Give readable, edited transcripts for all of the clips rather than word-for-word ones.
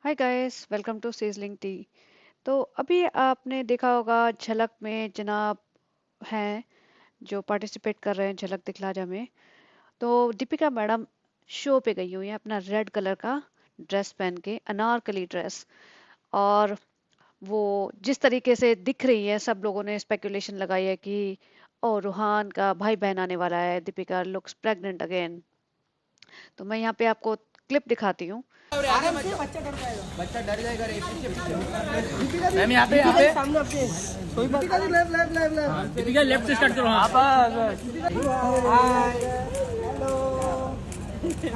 Hi guys, welcome to sizzling tea. तो अभी आपने देखा होगा झलक में जनाब हैं जो पार्टिसिपेट कर रहे हैं झलक दिखला जा में। तो दीपिका मैडम शो पे गई हुई हैं अपना रेड कलर का ड्रेस पहन के, अनारकली ड्रेस। और वो जिस तरीके से दिख रही है, सब लोगों ने स्पेकुलेशन लगाई है कि ओ रूहान का भाई बहन आने वाला है, दीपिका लुक्स प्रेग्नेंट अगेन। तो मैं यहाँ पे आपको क्लिप दिखाती हूँ। आराम से बच्चा डर जाएगा। बच्चा डर जाएगा रे पीछे पीछे। मैम यहाँ पे सामने अपने कोई बात नहीं। Left left left left Deepika left से स्टार्ट करो। हाँ hi hello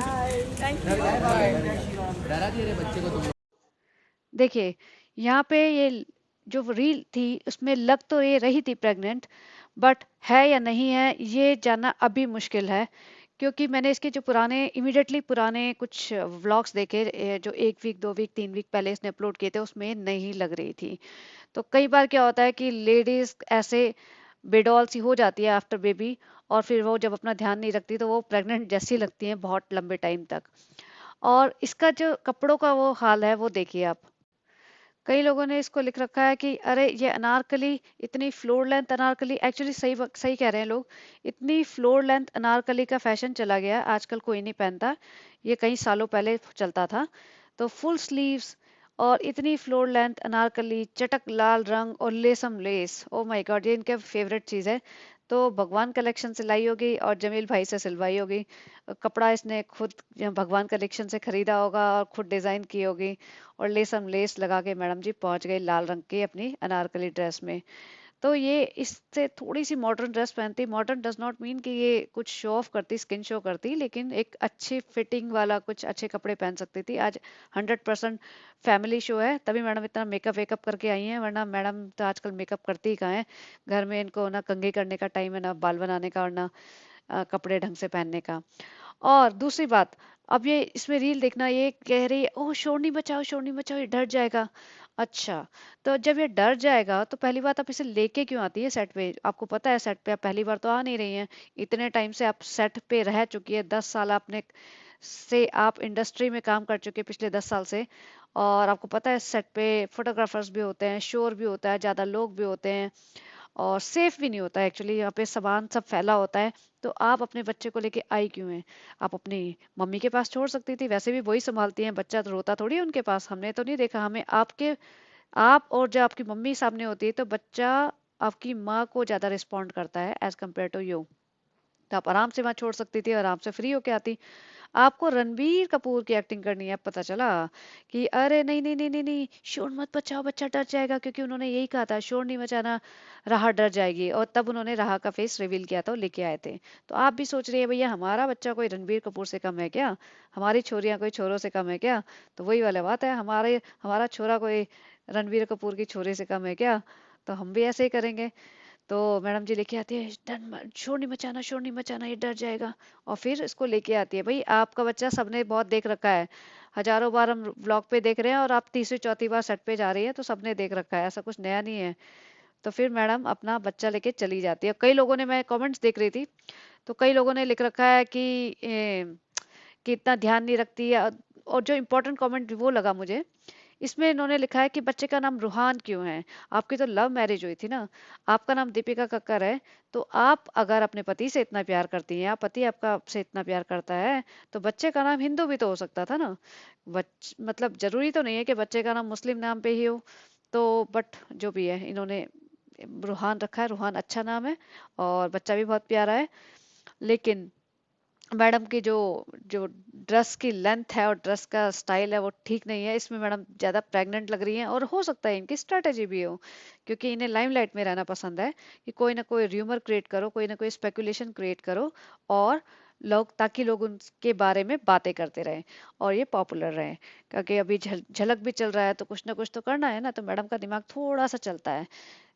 hi thank you. डरा दिए रे बच्चे को तुम। देखिए, यहाँ पे ये जो रील थी उसमें लग तो ये रही थी प्रेग्नेंट, बट है या नहीं है ये जानना अभी मुश्किल है। क्योंकि मैंने इसके जो पुराने इमीडिएटली पुराने कुछ व्लॉग्स देखे, जो 1 वीक 2 वीक 3 वीक पहले इसने अपलोड किए थे, उसमें नहीं लग रही थी। तो कई बार क्या होता है कि लेडीज ऐसे बेडॉल सी हो जाती है आफ्टर बेबी, और फिर वो जब अपना ध्यान नहीं रखती तो वो प्रेग्नेंट जैसी लगती है बहुत लंबे टाइम तक। और इसका जो कपड़ों का वो हाल है वो देखिए आप। कई लोगों ने इसको लिख रखा है कि अरे ये अनारकली, इतनी फ्लोर लेंथ अनारकली, एक्चुअली सही कह रहे हैं लोग। इतनी फ्लोर लेंथ अनारकली का फैशन चला गया, आजकल कोई नहीं पहनता। ये कई सालों पहले चलता था। तो फुल स्लीव्स और इतनी फ्लोर लेंथ अनारकली, चटक लाल रंग और लेसम लेस, ओ माय गॉड, ये इनके फेवरेट चीज है। तो भगवान कलेक्शन से लाई होगी और जमील भाई से सिलवाई होगी। कपड़ा इसने खुद भगवान कलेक्शन से खरीदा होगा और खुद डिजाइन की होगी। और लेसम लेस लगा के मैडम जी पहुंच गई लाल रंग की अपनी अनारकली ड्रेस में। तो ये इससे थोड़ी सी मॉडर्न ड्रेस पहनती, मॉडर्न डज नॉट मीन कि ये कुछ शो ऑफ करती, स्किन शो करती, लेकिन एक अच्छी फिटिंग वाला कुछ अच्छे कपड़े पहन सकती थी। आज 100% फैमिली शो है, तभी मैडम इतना मेकअप वेकअप करके आई हैं, वरना मैडम तो आजकल मेकअप करती ही कहाँ है। घर में इनको ना कंघी करने का टाइम है, ना बाल बनाने का, और ना कपड़े ढंग से पहनने का। और दूसरी बात, अब ये इसमें रील देखना, ये कह रही है ओह शोर नहीं बचाओ, ये डर जाएगा। अच्छा, तो जब ये डर जाएगा तो पहली बात, आप इसे लेके क्यों आती है सेट पे? आपको पता है सेट पे आप पहली बार तो आ नहीं रही हैं। इतने टाइम से आप सेट पे रह चुकी है, 10 साल आपने से आप इंडस्ट्री में काम कर चुके हैं पिछले 10 साल से। और आपको पता है सेट पे फोटोग्राफर्स भी होते हैं, शोर भी होता है, ज्यादा लोग भी होते हैं, और सेफ भी नहीं होता है एक्चुअली, यहाँ पे सामान सब फैला होता है। तो आप अपने बच्चे को लेके आई क्यों हैं? आप अपनी मम्मी के पास छोड़ सकती थी, वैसे भी वही संभालती हैं, बच्चा तो रोता थोड़ी है उनके पास, हमने तो नहीं देखा। हमें आपके, आप और जब आपकी मम्मी सामने होती है तो बच्चा आपकी माँ को ज्यादा रिस्पॉन्ड करता है एज कम्पेयर टू यू। तो आप आराम से वहां छोड़ सकती थी, आराम से फ्री होके आती। आपको रणबीर कपूर की एक्टिंग करनी है, पता चला कि अरे नहीं नहीं नहीं नहीं नहीं, शोर मत बचाओ, बच्चा डर जाएगा, क्योंकि उन्होंने यही कहा था शोर नहीं मचाना, राहा डर जाएगी, और तब उन्होंने राहा का फेस रिवील किया था, वो लेके आए थे। तो आप भी सोच रही है भैया हमारा बच्चा कोई रणबीर कपूर से कम है क्या? हमारी छोरियां कोई छोरों से कम है क्या? तो वही वाला बात है, हमारे हमारा छोरा कोई रणबीर कपूर की छोरी से कम है क्या? तो हम भी ऐसे ही करेंगे। तो मैडम जी लेके आती है, शोर नहीं मचाना, शोर नहीं मचाना, ये डर जाएगा। और फिर इसको लेके आती है। भाई आपका बच्चा सबने बहुत देख रखा है, हजारों बार हम व्लॉग पे देख रहे हैं, और आप तीसरी चौथी बार सेट पे जा रही है, तो सबने देख रखा है, ऐसा कुछ नया नहीं है। तो फिर मैडम अपना बच्चा लेके चली जाती है। कई लोगों ने, मैं कमेंट्स देख रही थी, तो कई लोगों ने लिख रखा है कि इतना ध्यान नहीं रखती है। और जो इम्पोर्टेंट कमेंट वो लगा मुझे, इसमें इन्होंने लिखा है कि बच्चे का नाम रूहान क्यों है? आपकी तो लव मैरिज हुई थी ना, आपका नाम दीपिका कक्कर है। तो आप अगर अपने पति से इतना प्यार करती हैं, आप पति आपका आपसे इतना प्यार करता है, तो बच्चे का नाम हिंदू भी तो हो सकता था ना। मतलब जरूरी तो नहीं है कि बच्चे का नाम मुस्लिम नाम पे ही हो। तो बट जो भी है, इन्होंने रूहान रखा है, रूहान अच्छा नाम है, और बच्चा भी बहुत प्यारा है। लेकिन मैडम की जो जो ड्रेस की लेंथ है और ड्रेस का स्टाइल है वो ठीक नहीं है, इसमें मैडम ज्यादा प्रेग्नेंट लग रही हैं, और हो सकता है इनकी स्ट्रेटेजी भी हो, क्योंकि इन्हें लाइमलाइट में रहना पसंद है, कि कोई ना कोई र्यूमर क्रिएट करो, कोई ना कोई स्पेकुलेशन क्रिएट करो, और लोग, ताकि लोग उनके बारे में बातें करते रहें और ये पॉपुलर रहें। क्योंकि अभी झलक भी चल रहा है, तो कुछ ना कुछ तो करना है ना, तो मैडम का दिमाग थोड़ा सा चलता है।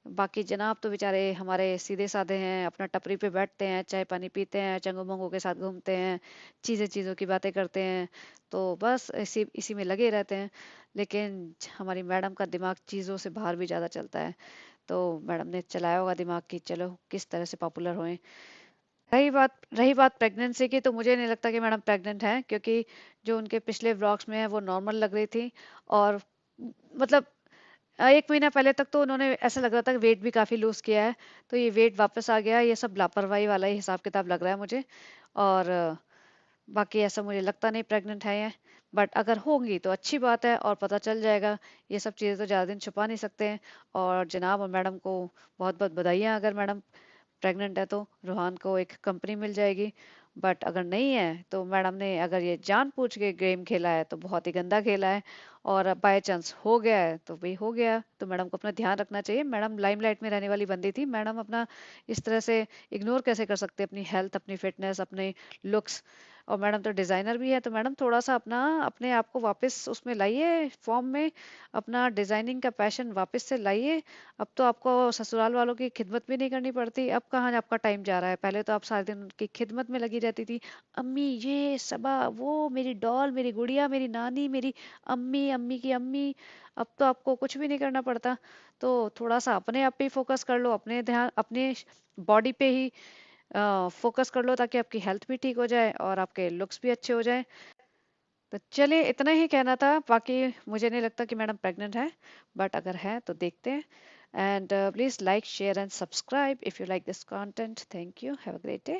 बाकी जनाब तो बेचारे हमारे सीधे साधे हैं, अपना टपरी पे बैठते हैं, चाय पानी पीते हैं, चंगू मंगू के साथ घूमते हैं, चीज़ें चीज़ों की बातें करते हैं, तो बस इसी इसी में लगे रहते हैं। लेकिन हमारी मैडम का दिमाग चीज़ों से बाहर भी ज़्यादा चलता है। तो मैडम ने चलाया होगा दिमाग कि चलो किस तरह से पॉपुलर होएं। रही बात प्रेगनेंसी की, तो मुझे नहीं लगता कि मैडम प्रेग्नेंट हैं, क्योंकि जो उनके पिछले व्लॉग्स में है वो नॉर्मल लग रही थी। और मतलब 1 महीना पहले तक तो उन्होंने ऐसा लग रहा था कि वेट भी काफी लूज किया है, तो ये वेट वापस आ गया। ये सब लापरवाही वाला ही हिसाब किताब लग रहा है मुझे। और बाकी ऐसा मुझे लगता नहीं प्रेग्नेंट है ये। बट अगर होंगी तो अच्छी बात है और पता चल जाएगा। ये सब चीज़ें तो ज़्यादा दिन छुपा नहीं सकते हैं। और जनाब और मैडम को बहुत बहुत बधाइयाँ, अगर मैडम प्रेग्नेंट है तो रूहान को एक कंपनी मिल जाएगी। बट अगर नहीं है तो मैडम ने अगर ये जानबूझ के गेम खेला है तो बहुत ही गंदा खेला है। और बाय चांस हो गया है तो भाई हो गया, तो मैडम को अपना ध्यान रखना चाहिए। मैडम लाइमलाइट में रहने वाली बंदी थी, मैडम अपना इस तरह से इग्नोर कैसे कर सकते अपनी हेल्थ, अपनी फिटनेस, अपने लुक्स। और मैडम तो डिजाइनर भी है, तो मैडम थोड़ा सा अपना अपने आप को वापस उसमें लाइए फॉर्म में। अपना डिजाइनिंग का पैशन वापस से लाइए। अब तो आपको ससुराल वालों की खिदमत भी नहीं करनी पड़ती। अब कहाँ आपका टाइम जा रहा है, पहले तो आप सारे दिन उनकी खिदमत में लगी रहती थी। अम्मी ये सबा, वो मेरी डॉल, मेरी गुड़िया, मेरी नानी, मेरी अम्मी, अम्मी की अम्मी। अब तो आपको कुछ भी नहीं करना पड़ता। तो थोड़ा सा अपने आप पे ही फोकस कर लो, अपने ध्यान अपने बॉडी पे ही फोकस कर लो, ताकि आपकी हेल्थ भी ठीक हो जाए और आपके लुक्स भी अच्छे हो जाए। तो चलिए, इतना ही कहना था। बाकी मुझे नहीं लगता कि मैडम प्रेग्नेंट है, बट अगर है तो देखते हैं। And please like, share and subscribe if you like this content. Thank you, have a great day.